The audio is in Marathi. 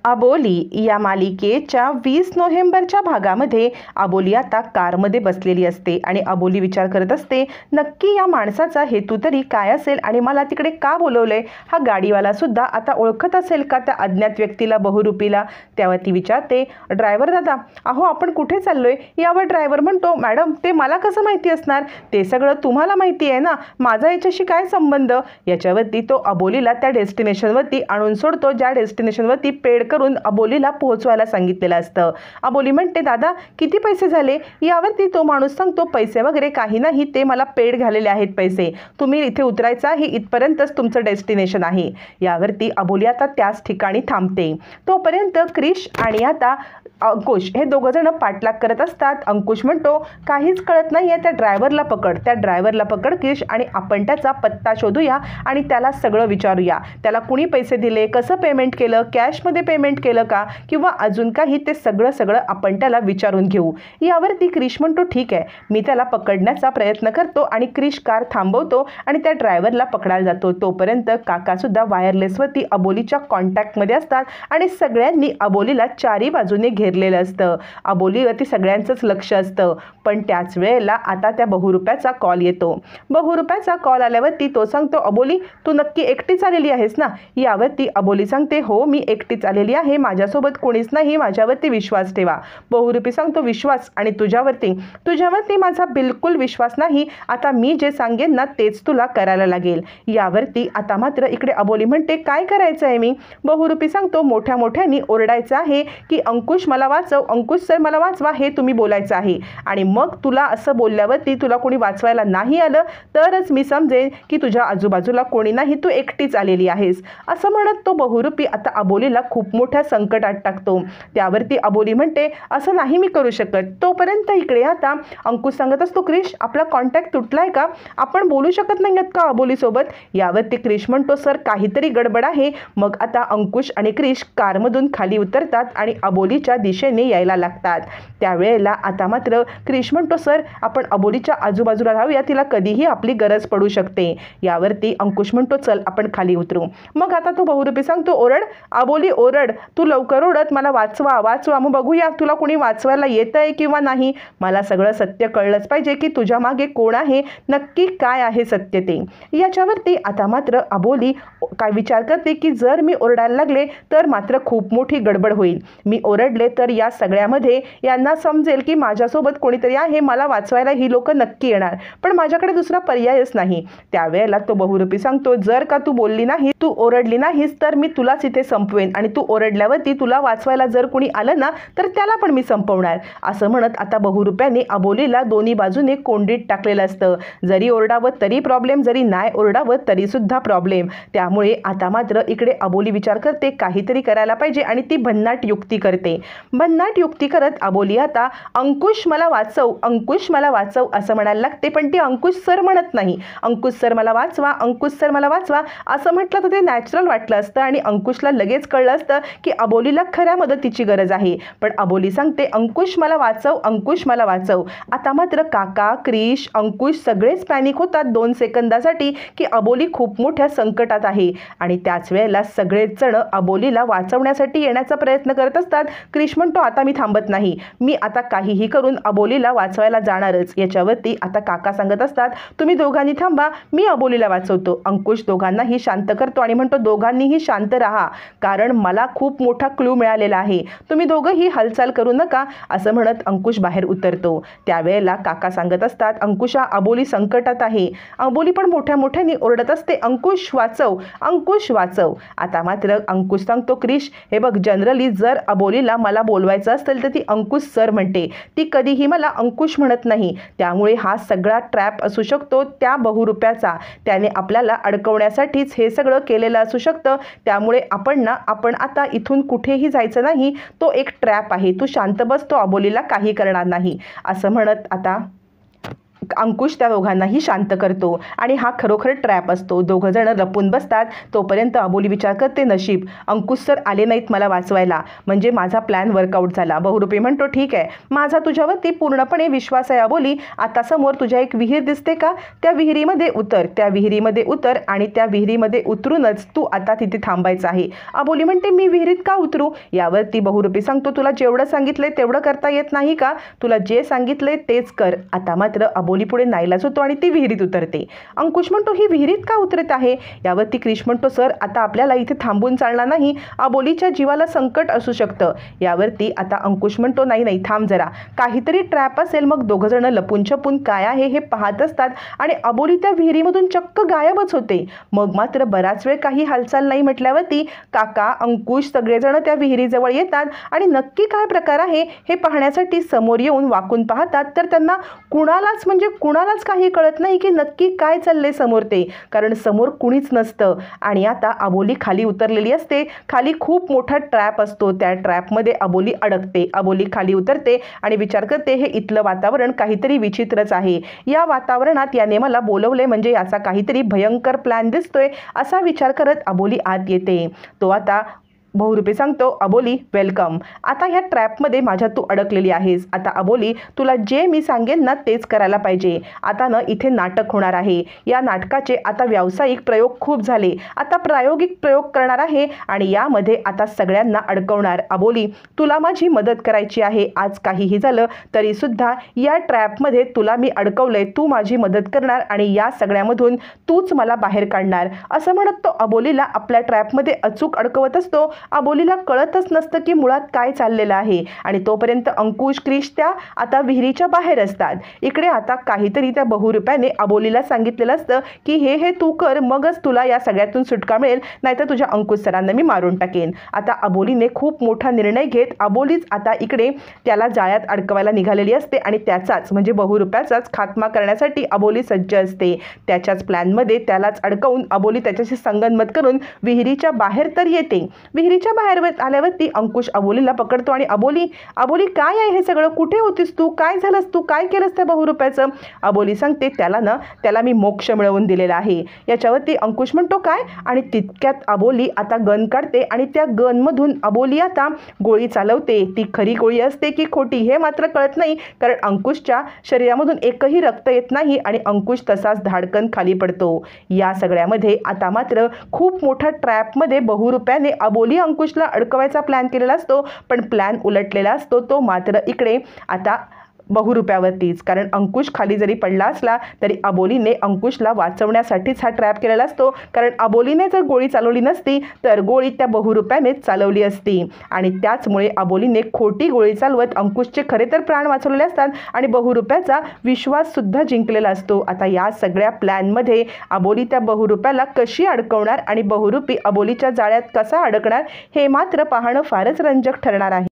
अबोली या मालिकेच्या 20 नोव्हेंबरच्या भागामध्ये अबोली आता कारमध्ये बसलेली असते आणि अबोली विचार करत असते, नक्की या माणसाचा हेतू तरी काय असेल आणि मला तिकडे का बोलवलंय? हा गाडीवाला सुद्धा आता ओळखत असेल का त्या अज्ञात व्यक्तीला, बहुरूपीला? तेव्हा ती विचारते, ड्रायव्हर दादा, अहो आपण कुठे चाललोय? यावर ड्रायव्हर म्हणतो, मॅडम ते मला कसं माहिती असणार? ते सगळं तुम्हाला माहिती आहे ना, माझा याच्याशी काय संबंध? याच्यावरती तो अबोलीला त्या डेस्टिनेशनवरती आणून सोडतो, ज्या डेस्टिनेशनवरती पेड करून अबोलीला पोहोचवायला सांगितलेलं असतं. अबोली म्हणते, दादा किती पैसे झाले? यावरती तो माणूस सांगतो, पैसे वगैरे काही नाही, ते मला पेड झालेले आहेत पैसे, तुम्ही इथे उतरायचं आहे, इथपर्यंतच तुमचं डेस्टिनेशन आहे. यावरती अबोली आता त्याच ठिकाणी थांबते. तोपर्यंत क्रिश आणि आता अंकुश हे दोघं जण पाठलाग करत असतात. अंकुश म्हणतो, काहीच कळत नाही आहे, त्या ड्रायव्हरला पकड, त्या ड्रायव्हरला पकड क्रिश, आणि आपण त्याचा पत्ता शोधूया आणि त्याला सगळं विचारूया. त्याला कुणी पैसे दिले, कसं पेमेंट केलं, कॅशमध्ये पेमेंट केलं का, किंवा अजून काही, ते सगळं आपण त्याला विचारून घेऊ. यावरती क्रिश म्हणतो, ठीक आहे, मी त्याला पकडण्याचा प्रयत्न करतो, आणि क्रिश कार थांबवतो आणि त्या ड्रायव्हरला पकडायला जातो. तोपर्यंत काकासुद्धा वायरलेसवरती अबोलीच्या कॉन्टॅक्टमध्ये असतात आणि सगळ्यांनी अबोलीला चारी बाजूने घेरलेलं असतं. अबोलीवरती सगळ्यांचंच लक्ष असतं. पण त्याच वेळेला आता त्या बहुरूप्याचा कॉल येतो. बहुरूप्याचा कॉल आल्यावरती तो सांगतो, अबोली तू नक्की एकटीच आलेली आहेस ना? यावरती अबोली सांगते, हो मी एकटीच आलेली आहे, माझ्यासोबत कोणीच नाही, माझ्यावरती विश्वास ठेवा. बहुरूपी सांगतो, विश्वास? आणि तुझ्यावरती माझा बिलकुल विश्वास नाही, आता मी जे सांगेन ना तेच तुला करायला लागेल. यावरती आता मात्र इकडे अबोली म्हणते, काय करायचं आहे मी? बहुरूपी सांगतो, मोठ्याने ओरडायचं आहे की अंकुश मला वाचव, अंकुश सर मला वाचवा, हे तुम्ही बोलायचं आहे. आणि मग तुला असं बोलल्यावरती तुला कोणी वाचवायला नाही आलं तरच मी समजेन की तुझ्या आजूबाजूला कोणी नाही, तू एकटीच आलेली आहेस. असं म्हणत तो बहुरूपी आता अबोलीला खूप मोठ्या संकटात टाकतो. त्यावरती अबोली म्हणते, असं नाही मी करू शकत. तोपर्यंत इकडे आता अंकुश सांगत असतो, क्रिश आपला कॉन्टॅक्ट तुटलाय का? आपण बोलू शकत नाही आहेत का अबोलीसोबत? यावरती क्रिश म्हणतो, सर काहीतरी गडबड आहे. मग आता अंकुश आणि क्रिश कारमधून खाली उतरतात आणि अबोलीच्या दिशेने यायला लागतात. त्यावेळेला आता मात्र क्रिश म्हणतो, सर आपण अबोलीच्या आजूबाजूला राहूया, तिला कधीही आपली गरज पडू शकते. यावरती अंकुश म्हणतो, चल आपण खाली उतरू. मग आता तो बहुरूपी सांगतो, ओरड अबोली ओरड, तू लवकर ओरड, मला वाचवा वाचवा, मग बघूया तुला कोणी वाचवायला येतंय किंवा नाही. मला सगळं सत्य कळलंच पाहिजे की तुझ्या मागे कोण आहे, नक्की काय आहे सत्य ते. याच्यावरती आता मात्र अबोली काय विचार करते की जर मी ओरडायला लागले तर मात्र खूप मोठी गडबड होईल. मी ओरडले तर या सगळ्यामध्ये यांना समजेल की माझ्यासोबत कोणीतरी आहे, मला वाचवायला ही लोक नक्की येणार, पण माझ्याकडे दुसरा पर्यायच नाही. त्यावेळेला तो बहुरूपी सांगतो, जर का तू बोलली नाही, तू ओरडली नाहीस तर मी तुलाच इथे संपवेन, आणि तू ओरडल्यावरती तुला वाचवायला जर कोणी आलं ना तर त्याला पण मी संपवणार. असं म्हणत आता बहुरूप्याने अबोलीला दोन्ही बाजूने कोंडीत टाकलेलं असतं. जरी ओरडावं तरी प्रॉब्लेम, जरी नाही ओरडावं तरी सुद्धा प्रॉब्लेम. त्यामुळे आता मात्र इकडे अबोली विचार करते, काहीतरी करायला पाहिजे, आणि ती भन्नाट युक्ती करते. भन्नाट युक्ती करत अबोली आता अंकुश मला वाचव, अंकुश मला वाचव असं म्हणायला लागते. पण ती अंकुश सर म्हणत नाही. अंकुश सर मला वाचवा, अंकुश सर मला वाचवा असं म्हटलं तर ते नॅचरल वाटलं असतं आणि अंकुशला लगेच कळलं असतं की अबोलीला खऱ्या मदतीची गरज आहे. पण अबोली सांगते, अंकुश मला वाचव, अंकुश मला वाचव. आता मात्र काका, क्रिश, अंकुश सगळेच पॅनिक होतात 2 सेकंदासाठी की अबोली खूप मोठ्या संकटात आहे. आणि त्याच वेळेला सगळेच जण अबोलीला वाचवण्यासाठी येण्याचा प्रयत्न करत असतात. क्रिश म्हणतो, आता मी थांबत नाही, मी आता काहीही करून अबोलीला वाचवायला जाणारच. याच्यावरती आता काका सांगत असतात, तुम्ही दोघांनी थांबा, मी अबोलीला वाचवतो. अंकुश दोघांनाही शांत करतो आणि म्हणतो, दोघांनीही शांत राहा, कारण मला खूप मोठा क्लू मिळालेला आहे, तुम्ही दोघंही हालचाल करू नका. असं म्हणत अंकुश बाहेर उतरतो. त्यावेळेला काका सांगत असतात, अंकुशा अबोली संकटात आहे. अबोली पण मोठ्याने ओरडत असते, अंकुश वाचव, अंकुश वाचव. आता मात्र अंकुश सांगतो, क्रिश हे बघ, जनरली जर अबोलीला मला बोलवायचं असेल तर ती अंकुश सर म्हणते, ती कधीही मला अंकुश म्हणत नाही. त्यामुळे हा सगळा ट्रॅप असू शकतो त्या बहुरूप्याचा, त्याने आपल्याला अडकवण्यासाठीच हे सगळं केलेलं असू शकतं. त्यामुळे आपण आता इथून कुठेही जायचं नाही, तो एक ट्रॅप आहे, तू शांत बस, तो अबोलीला काही करणार नाही. असं म्हणत आता अंकुश त्या दोघांनाही शांत करतो आणि हा खरोखर ट्रॅप असतो। दोघं जण लपून बसतात। तोपर्यंत अबोली विचार करते, नशीब अंकुश सर आले नाहीत मला वाचवायला, म्हणजे माझा प्लॅन वर्कआउट झाला। बहुरूपी म्हणतो, ठीक आहे, माझा तुझ्यावरती पूर्णपणे विश्वास आहे अबोली। आता समोर तुझ्या एक विहीर दिसते का, त्या विहिरीमध्ये उतर, त्या विहिरीमध्ये उतर आणि त्या विहिरीमध्ये उतरूनच तू आता तिथे थांबायचं आहे। अबोली म्हणते, मी विहिरीत का उतरू? यावरती बहुरूपी सांगतो, तुला जेवढं सांगितलंय तेवढं करता येत नाही का? तुला जे सांगितलंय तेच कर। आता मात्र अबोली पुढे नाईलाज होतो आणि ती विहिरीत उतरते। अंकुश म्हणतो, ही विहिरीत का उतरत आहे? यावरती क्रिश म्हणतो, सर आता आपल्याला इथे थांबून चालणार नाही, अबोलीच्या जीवाला संकट असू शकतं। यावरती आता अंकुश म्हणतो, नाही नाही थांब जरा, काहीतरी ट्रॅप असेल। मग दोघं जण लपून छपून काय आहे हे पाहत असतात आणि अबोली त्या विहिरीमधून चक्क गायबच होते। मग मात्र बराच वेळ काही हालचाल नाही म्हटल्यावरती काका, अंकुश सगळेजण त्या विहिरीजवळ येतात आणि नक्की काय प्रकार आहे हे पाहण्यासाठी समोर येऊन वाकून पाहतात। तर त्यांना कुणालाच काही कळत नाही की नक्की काय चाललंय समोर ते, कारण समोर कुणीच नसतं आणि आता अबोली खाली उतरलेली असते। खाली खूप मोठा ट्रॅप असतो, त्या ट्रॅपमध्ये अबोली अडकते। अबोली खाली उतरते आणि विचार करते, हे इथलं वातावरण काहीतरी विचित्रच आहे, या वातावरणात याने मला बोलवले म्हणजे याचा काहीतरी भयंकर प्लॅन दिसतोय, असा विचार करत अबोली आत येते। तो आता बहुरूपी सांगतो, अबोली वेलकम, आता ह्या ट्रॅपमध्ये माझ्या तू अडकलेली आहेस। आता अबोली, तुला जे मी सांगेन ना तेच करायला पाहिजे। आता ना इथे नाटक होणार आहे, या नाटकाचे आता व्यावसायिक प्रयोग खूप झाले, आता प्रायोगिक प्रयोग करणार आहे आणि यामध्ये आता सगळ्यांना अडकवणार। अबोली, तुला माझी मदत करायची आहे, आज काहीही झालं तरी सुद्धा या ट्रॅपमध्ये तुला मी अडकवलंय, तू माझी मदत करणार आणि या सगळ्यामधून तूच मला बाहेर काढणार, असं म्हणत तो अबोलीला आपल्या ट्रॅपमध्ये अचूक अडकवत असतो। अबोलीला कळतच नसतं की मुळात काय चाललेलं आहे आणि तोपर्यंत अंकुश, क्रिश त्या आता विहिरीच्या बाहेर असतात। इकडे आता काहीतरी त्या बहुरूप्याने अबोलीला सांगितलेलं असतं की हे तू कर, मगच तुला या सगळ्यातून सुटका मिळेल, नाहीतर तुझ्या अंकुश सरांना मी मारून टाकेन। आता अबोलीने खूप मोठा निर्णय घेत अबोलीच आता इकडे त्याला जाळ्यात अडकवायला निघालेली असते आणि त्याचाच म्हणजे बहुरूप्याचाच खात्मा करण्यासाठी अबोली सज्ज असते। त्याच्याच प्लॅनमध्ये त्यालाच अडकवून अबोली त्याच्याशी संगनमत करून विहिरीच्या बाहेर तर येते। विहिरीच्या बाहेर आल्यावरती अंकुश अबोलीला पकडतो आणि अबोली काय आहे हे सगळं, कुठे होतीस तू, काय झालंस तू, काय केलंस त्या बहुरूप्याचं? अबोली सांगते, त्याला मी मोक्ष मिळवून दिलेला आहे। याच्यावरती अंकुश म्हणतो, काय? आणि तितक्यात अबोली आता गन काढते आणि त्या गनमधून अबोली आता गोळी चालवते। ती खरी गोळी असते की खोटी हे मात्र कळत नाही, कारण अंकुशच्या शरीरामधून एकही रक्त येत नाही आणि अंकुश तसाच धाडकन खाली पडतो। या सगळ्यामध्ये आता मात्र खूप मोठ्या ट्रॅपमध्ये बहुरूप्याने अबोली अंकुशला अडकवायचा प्लॅन केलेला असतो, पण प्लॅन उलटलेला असतो तो मात्र इकडे आता बहुरूप्यावरतीच, कारण अंकुश खाली जरी पडला असला तरी अबोलीने अंकुशला वाचवण्यासाठीच हा ट्रॅप केलेला असतो, कारण अबोलीने जर गोळी चालवली नसती तर गोळी त्या बहुरूप्यानेच चालवली असती आणि त्याचमुळे अबोलीने खोटी गोळी चालवत अंकुशचे खरे तर प्राण वाचवलेले असतात आणि बहुरूप्याचा विश्वास सुद्धा जिंकलेला असतो। आता या सगळ्या प्लॅनमध्ये अबोली त्या बहुरूप्याला कशी अडकवणार आणि बहुरूपी अबोलीच्या जाळ्यात कसा अडकणार हे मात्र पाहणं फारच रंजक ठरणार आहे।